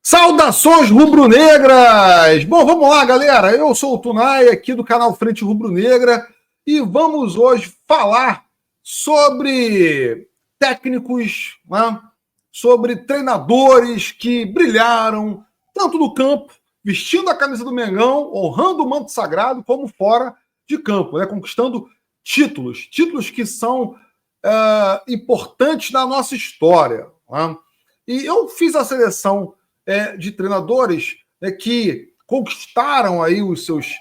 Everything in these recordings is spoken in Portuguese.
Saudações rubro-negras! Bom, vamos lá, galera. Eu sou o Tunai, aqui do canal Frente Rubro-Negra, e vamos hoje falar sobre técnicos, né? Sobre treinadores que brilharam tanto no campo, vestindo a camisa do Mengão, honrando o manto sagrado, como fora de campo, né? Conquistando títulos que são importantes na nossa história. Né? E eu fiz a seleção de treinadores que conquistaram aí os seus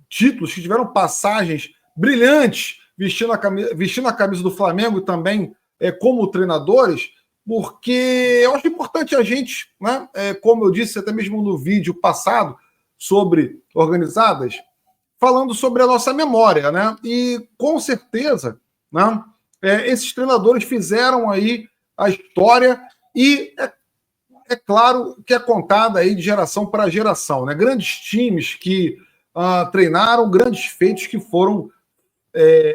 títulos, que tiveram passagens brilhantes vestindo a camisa do Flamengo e também como treinadores, porque eu acho importante a gente, né, como eu disse até mesmo no vídeo passado sobre Organizadas, falando sobre a nossa memória, né? E com certeza, né, esses treinadores fizeram aí a história e é claro que é contada aí de geração para geração, né? Grandes times que treinaram, grandes feitos que foram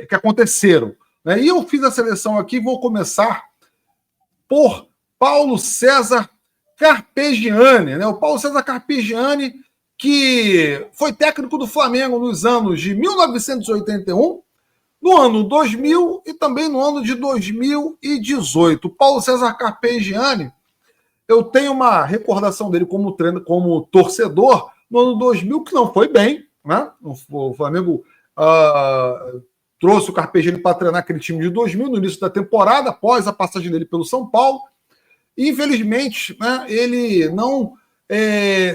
que aconteceram, né? E eu fiz a seleção aqui, vou começar por Paulo César Carpegiani, né? O Paulo César Carpegiani, que foi técnico do Flamengo nos anos de 1981, no ano 2000 e também no ano de 2018. O Paulo César Carpegiani, eu tenho uma recordação dele como torcedor no ano 2000, que não foi bem, né? O Flamengo trouxe o Carpegiani para treinar aquele time de 2000 no início da temporada, após a passagem dele pelo São Paulo. E, infelizmente, né, ele não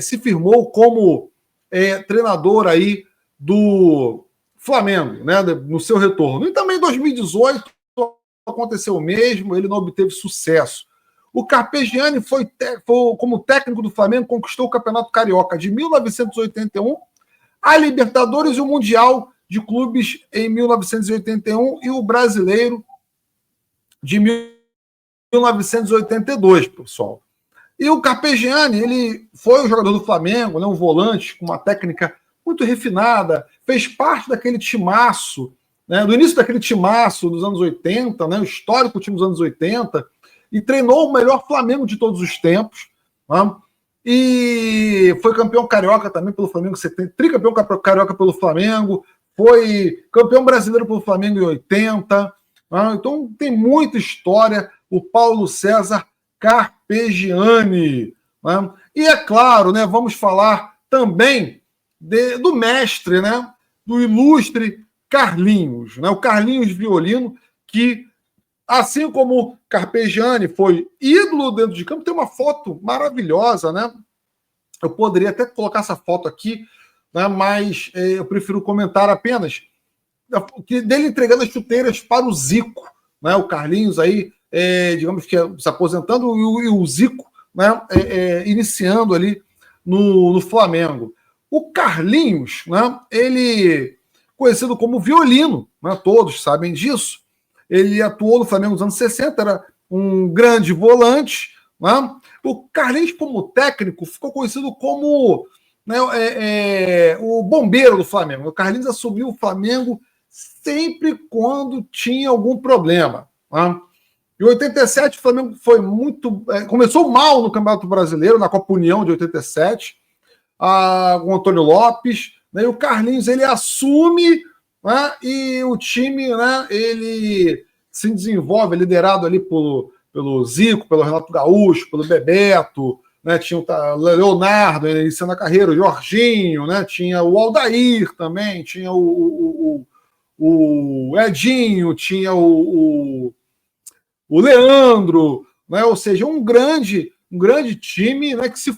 se firmou como treinador aí do Flamengo, né, no seu retorno. E também em 2018 aconteceu o mesmo, ele não obteve sucesso. O Carpegiani foi como técnico do Flamengo, conquistou o Campeonato Carioca de 1981, a Libertadores e o Mundial de Clubes em 1981 e o Brasileiro de 1982, pessoal. E o Carpegiani, ele foi um jogador do Flamengo, né, um volante com uma técnica muito refinada, fez parte daquele timaço, né, do início daquele timaço dos anos 80, né, o histórico time dos anos 80, e treinou o melhor Flamengo de todos os tempos, né? E foi campeão carioca também pelo Flamengo, tricampeão carioca pelo Flamengo, foi campeão brasileiro pelo Flamengo em 80, né? Então tem muita história o Paulo César Carpegiani, né? E é claro, né, vamos falar também do mestre, né, do ilustre Carlinhos, né? O Carlinhos Violino, que assim como Carpegiani foi ídolo dentro de campo, tem uma foto maravilhosa, né? Eu poderia até colocar essa foto aqui, né? Mas eu prefiro comentar apenas dele entregando as chuteiras para o Zico, né? O Carlinhos aí, digamos que se aposentando, e o Zico, né, iniciando ali no Flamengo. O Carlinhos, né, ele conhecido como Violino, né? Todos sabem disso. Ele atuou no Flamengo nos anos 60, era um grande volante, né? O Carlinhos, como técnico, ficou conhecido como, né, o bombeiro do Flamengo. O Carlinhos assumiu o Flamengo sempre quando tinha algum problema, né? Em 87, o Flamengo foi começou mal no Campeonato Brasileiro, na Copa União de 87, com o Antônio Lopes, né? E o Carlinhos, ele assume, né, e o time, né, ele se desenvolve, liderado ali pelo Zico, pelo Renato Gaúcho, pelo Bebeto, né, tinha o Leonardo iniciando a carreira, o Jorginho, né, tinha o Aldair também, tinha o Edinho, tinha o Leandro, né, ou seja, um grande time, né, que se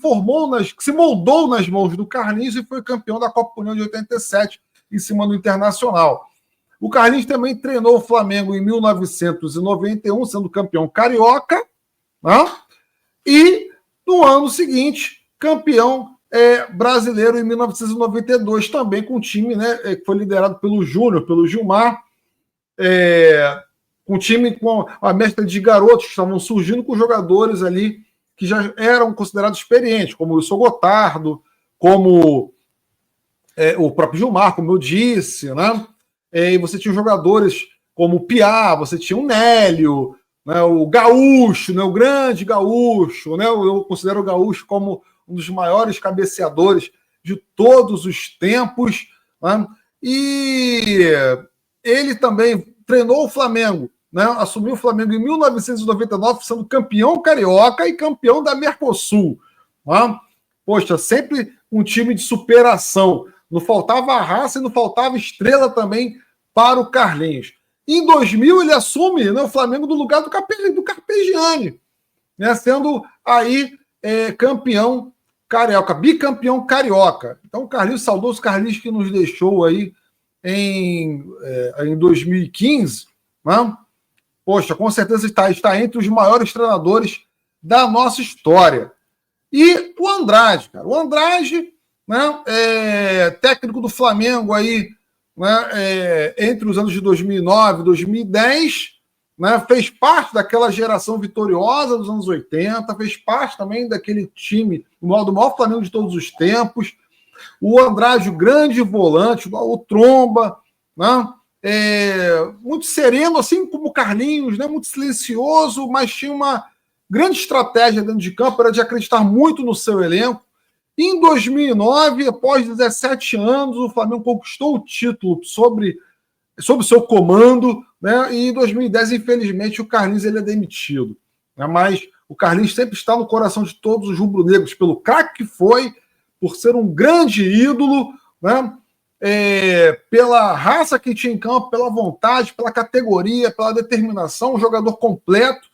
moldou nas mãos do Carlinhos e foi campeão da Copa União de 87 em cima do Internacional. O Carlinhos também treinou o Flamengo em 1991, sendo campeão carioca, né? E no ano seguinte, campeão brasileiro em 1992, também com um time, né, que foi liderado pelo Júnior, pelo Gilmar, um time com a mescla de garotos que estavam surgindo, com jogadores ali que já eram considerados experientes, como o Wilson Gotardo, como o próprio Gilmar, como eu disse, né? E você tinha jogadores como o Piá, você tinha o Nélio, né, o gaúcho, né, o grande gaúcho, né, eu considero o gaúcho como um dos maiores cabeceadores de todos os tempos, né, e ele também treinou o Flamengo, né, assumiu o Flamengo em 1999, sendo campeão carioca e campeão da Mercosul. Né? Poxa, sempre um time de superação. Não faltava raça e não faltava estrela também para o Carlinhos. Em 2000, ele assume, né, o Flamengo do lugar do Carpegiani, né, sendo aí campeão carioca, bicampeão carioca. Então, o Carlinhos, saudoso Carlinhos, que nos deixou aí em 2015, né? Poxa, com certeza está entre os maiores treinadores da nossa história. E o Andrade, cara. O Andrade, né, técnico do Flamengo aí, né, entre os anos de 2009 e 2010, né, fez parte daquela geração vitoriosa dos anos 80, fez parte também daquele time do maior Flamengo de todos os tempos. O Andrade, o grande volante, o Tromba, né, muito sereno, assim como o Carlinhos, né, muito silencioso, mas tinha uma grande estratégia dentro de campo, era de acreditar muito no seu elenco. Em 2009, após 17 anos, o Flamengo conquistou o título sob o seu comando, né? E em 2010, infelizmente, o Carlinhos ele é demitido. Né? Mas o Carlinhos sempre está no coração de todos os rubro-negros, pelo craque que foi, por ser um grande ídolo, né? Pela raça que tinha em campo, pela vontade, pela categoria, pela determinação, um jogador completo.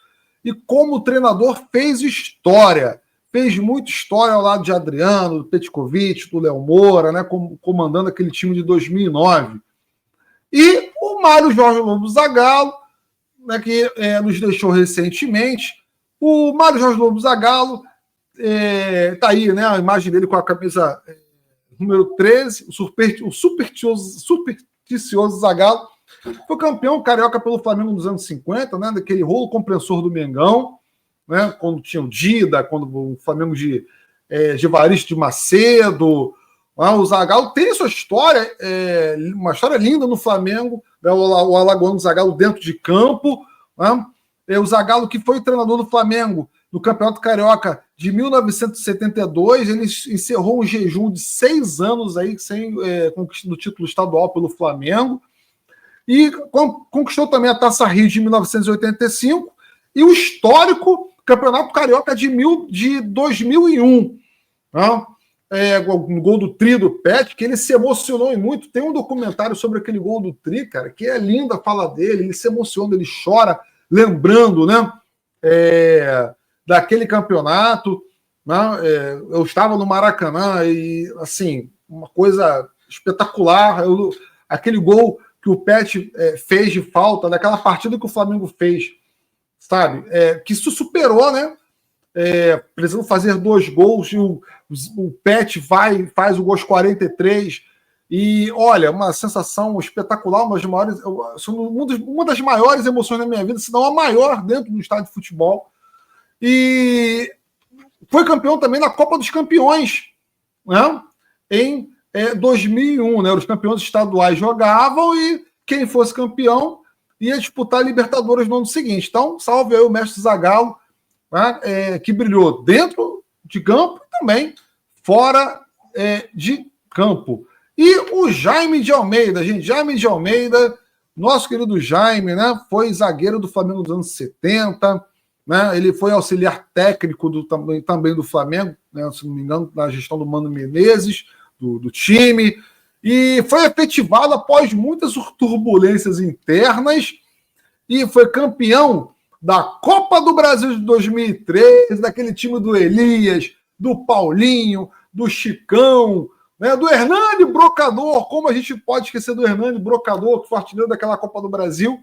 E como treinador fez história. Fez muita história ao lado de Adriano, do Petkovic, do Léo Moura, né, comandando aquele time de 2009. E o Mário Jorge Lobo Zagallo, né, que nos deixou recentemente. O Mário Jorge Lobo Zagallo está aí, né, a imagem dele com a camisa número 13, o supersticioso Zagallo. Foi campeão carioca pelo Flamengo nos anos 50, né, daquele rolo compressor do Mengão, né, quando tinha o Dida, quando o Flamengo de Evaristo de Macedo. O Zagallo tem sua história, uma história linda no Flamengo, né, o alagoano Zagallo dentro de campo. Né, o Zagallo, que foi treinador do Flamengo no Campeonato Carioca de 1972, ele encerrou um jejum de 6 anos aí, sem conquista do título estadual pelo Flamengo. E conquistou também a Taça Rio de 1985 e o histórico Campeonato Carioca de 2001. Né? Um gol do Tri do Pet, que ele se emocionou e muito. Tem um documentário sobre aquele gol do Tri, cara, que é linda a fala dele, ele se emociona, ele chora, lembrando, né, daquele campeonato. Né? Eu estava no Maracanã e, assim, uma coisa espetacular. Aquele gol que o Pet fez de falta, daquela partida que o Flamengo fez, sabe? Que isso superou, né? Precisando fazer 2 gols, e o Pet faz o gol aos 43. E, olha, uma sensação espetacular, uma das maiores emoções da minha vida, se não a maior dentro do estádio de futebol. E foi campeão também na Copa dos Campeões, né? Em 2001, né? Os campeões estaduais jogavam e quem fosse campeão ia disputar a Libertadores no ano seguinte. Então, salve aí o mestre Zagallo, né? Que brilhou dentro de campo e também fora de campo. E o Jaime de Almeida, gente, Jaime de Almeida, nosso querido Jaime, né? Foi zagueiro do Flamengo nos anos 70, né? Ele foi auxiliar técnico também do Flamengo, né? Se não me engano, na gestão do Mano Menezes, do time, e foi efetivado após muitas turbulências internas e foi campeão da Copa do Brasil de 2013, daquele time do Elias, do Paulinho, do Chicão, né, do Hernani Brocador. Como a gente pode esquecer do Hernani Brocador, que foi artilheiro daquela Copa do Brasil,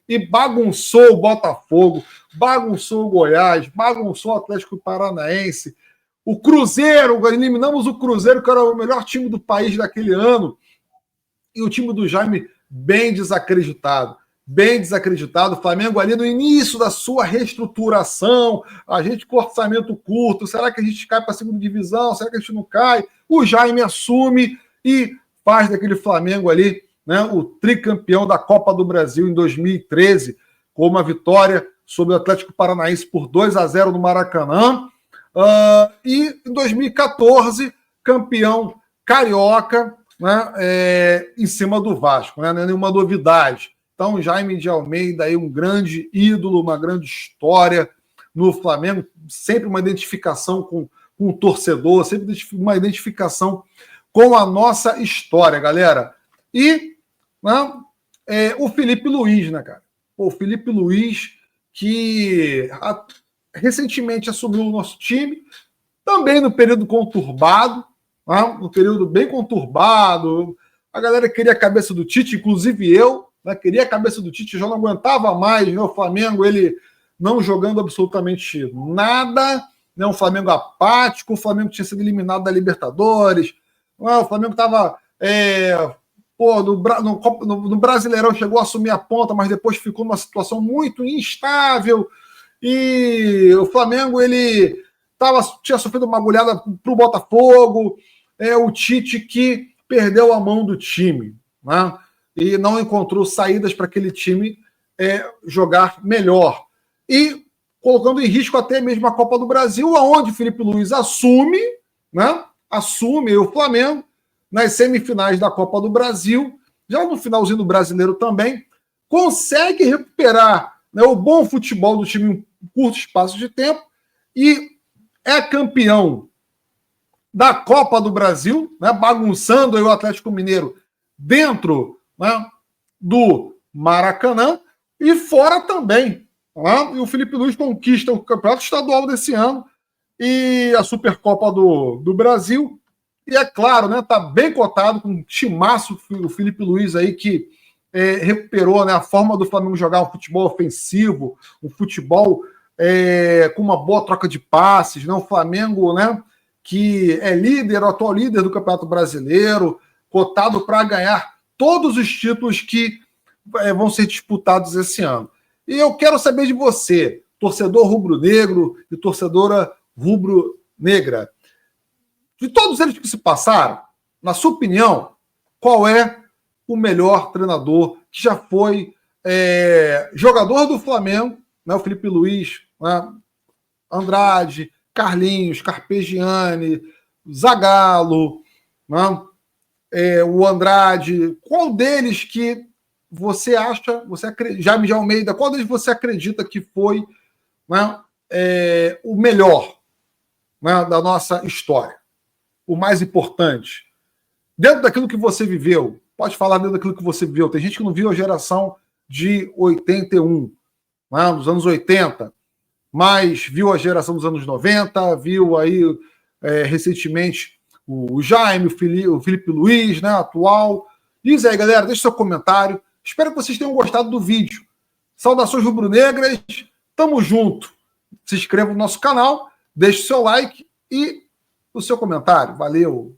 e bagunçou o Botafogo, bagunçou o Goiás, bagunçou o Atlético Paranaense, o Cruzeiro, eliminamos o Cruzeiro, que era o melhor time do país daquele ano, e o time do Jaime bem desacreditado. O Flamengo ali no início da sua reestruturação, a gente com orçamento curto, será que a gente cai para a segunda divisão, será que a gente não cai? O Jaime assume e faz daquele Flamengo ali, né, o tricampeão da Copa do Brasil em 2013, com uma vitória sobre o Atlético Paranaense por 2-0 no Maracanã. E em 2014, campeão carioca, né, em cima do Vasco, né, não é nenhuma novidade. Então, Jaime de Almeida, aí, um grande ídolo, uma grande história no Flamengo, sempre uma identificação com o torcedor, sempre uma identificação com a nossa história, galera. E, né, o Felipe Luiz, né, cara? O Felipe Luiz, que recentemente assumiu o nosso time, também no período conturbado, né, no período bem conturbado. A galera queria a cabeça do Tite, inclusive eu, né, queria a cabeça do Tite, já não aguentava mais, né, o Flamengo, ele não jogando absolutamente nada, né, um Flamengo apático, o Flamengo tinha sido eliminado da Libertadores, o Flamengo estava no Brasileirão chegou a assumir a ponta, mas depois ficou numa situação muito instável, e o Flamengo ele tinha sofrido uma goleada para o Botafogo, o Tite que perdeu a mão do time, né, e não encontrou saídas para aquele time jogar melhor. E colocando em risco até mesmo a Copa do Brasil, aonde o Felipe Luiz assume, né? Assume o Flamengo nas semifinais da Copa do Brasil, já no finalzinho do Brasileiro também, consegue recuperar, né, o bom futebol do time em curto espaço de tempo e é campeão da Copa do Brasil, né, bagunçando aí o Atlético Mineiro dentro, né, do Maracanã e fora também. E o Felipe Luiz conquista o Campeonato Estadual desse ano e a Supercopa do Brasil. E é claro, né, tá bem cotado com um timaço o Felipe Luiz aí que recuperou, né, a forma do Flamengo jogar um futebol ofensivo, um futebol com uma boa troca de passes, né, um Flamengo, né, que é líder, o atual líder do Campeonato Brasileiro, cotado para ganhar todos os títulos que vão ser disputados esse ano. E eu quero saber de você, torcedor rubro-negro e torcedora rubro-negra. De todos eles que se passaram, na sua opinião, qual é o melhor treinador que já foi jogador do Flamengo, né, o Felipe Luiz, né, Andrade, Carlinhos, Carpegiani, Zagallo, né, o Andrade, qual deles que você acha, Jaime de Almeida, qual deles você acredita que foi, né, o melhor, né, da nossa história? O mais importante? Dentro daquilo que você viveu, pode falar dentro daquilo que você viveu. Tem gente que não viu a geração de 81, né, dos anos 80, mas viu a geração dos anos 90, viu aí recentemente o Jaime, o Felipe Luiz, né, atual. Diz aí, galera, deixa seu comentário. Espero que vocês tenham gostado do vídeo. Saudações rubro-negras, tamo junto. Se inscreva no nosso canal, deixe o seu like e o seu comentário. Valeu!